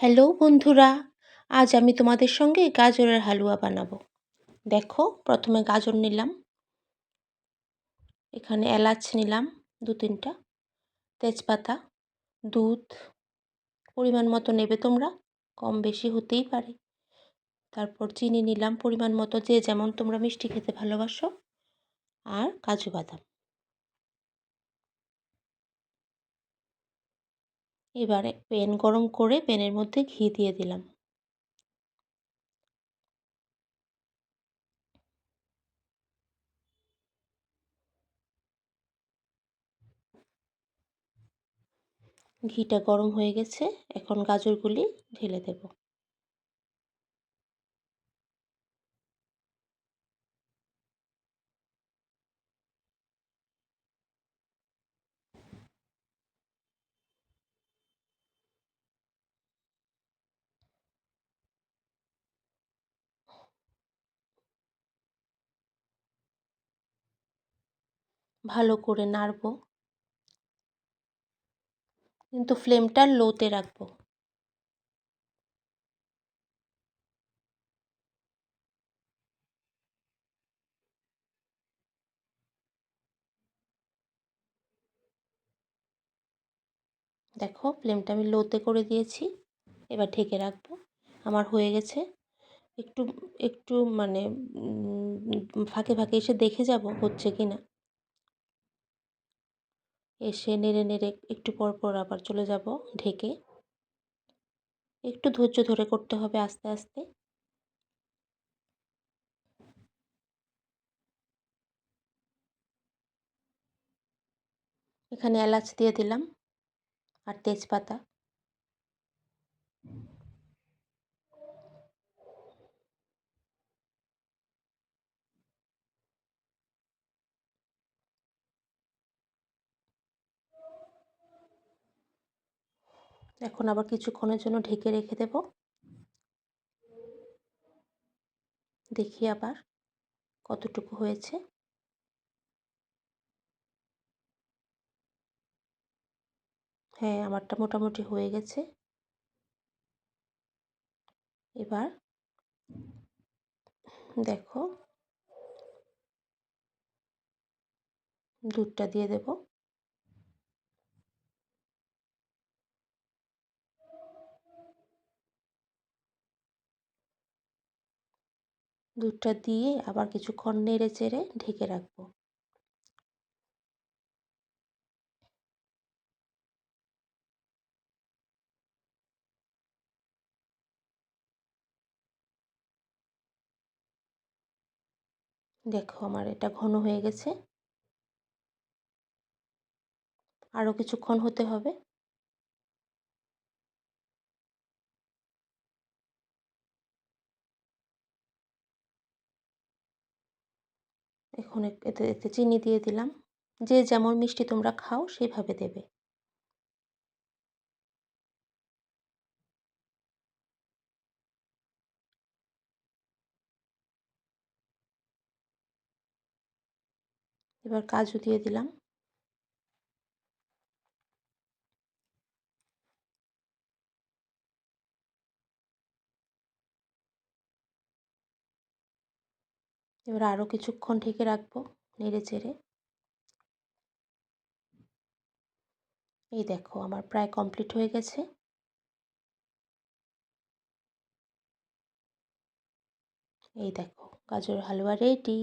Hello বন্ধুরা, আজ আমি তোমাদের সঙ্গে গাজরের হালুয়া বানাবো। দেখো, প্রথমে গাজর নিলাম, এখানে এলাচ নিলাম 2-3টা, তেজপাতা, দুধ পরিমাণ মতো নেবে তোমরা, কম বেশি হতেই পারে। তারপর চিনি নিলাম পরিমাণ মতো, যে যেমন তোমরা মিষ্টি খেতে ভালোবাসো, আর কাজু বাদাম। এবারে প্যান গরম করে প্যানের মধ্যে ঘি দিয়ে দিলাম। ঘিটা গরম হয়ে গেছে, এখন গাজরগুলি ঢেলে দেব। ভালো করে নাড়ব, কিন্তু ফ্লেমটা লোতে রাখবো। দেখো, ফ্লেমটা আমি লোতে করে দিয়েছি, এবার ঢেকে রাখবো। আমার হয়ে গেছে। একটু একটু মানে ফাঁকে ফাঁকে এসে দেখে যাব হচ্ছে কি না। এসে নেড়ে নেড়ে একটু পর পর আবার চলে যাব ঢেকে। একটু ধৈর্য ধরে করতে হবে, আস্তে আস্তে। এখানে এলাচ দিয়ে দিলাম আর তেজপাতা। এখন আবার কিছুক্ষণের জন্য ঢেকে রেখে দেব। দেখি আবার কতটুকু হয়েছে। হ্যাঁ, আমারটা মোটামুটি হয়ে গেছে। এবার দেখো, দুধটা দিয়ে দেব। দুধটা দিয়ে আবার কিছুক্ষণ নেড়ে চেড়ে ঢেকে রাখবো। দেখো, আমার এটা ঘন হয়ে গেছে, আরও কিছুক্ষণ হতে হবে। এখন এতে এতে চিনি দিয়ে দিলাম, যে যেমন মিষ্টি তোমরা খাও সেইভাবে দেবে। এবার কাজু দিয়ে দিলাম। এবার আরও কিছুক্ষণ ঢেকে রাখবো নেড়ে চেড়ে। এই দেখো, আমার প্রায় কমপ্লিট হয়ে গেছে। এই দেখো, গাজরের হালুয়া রেডি।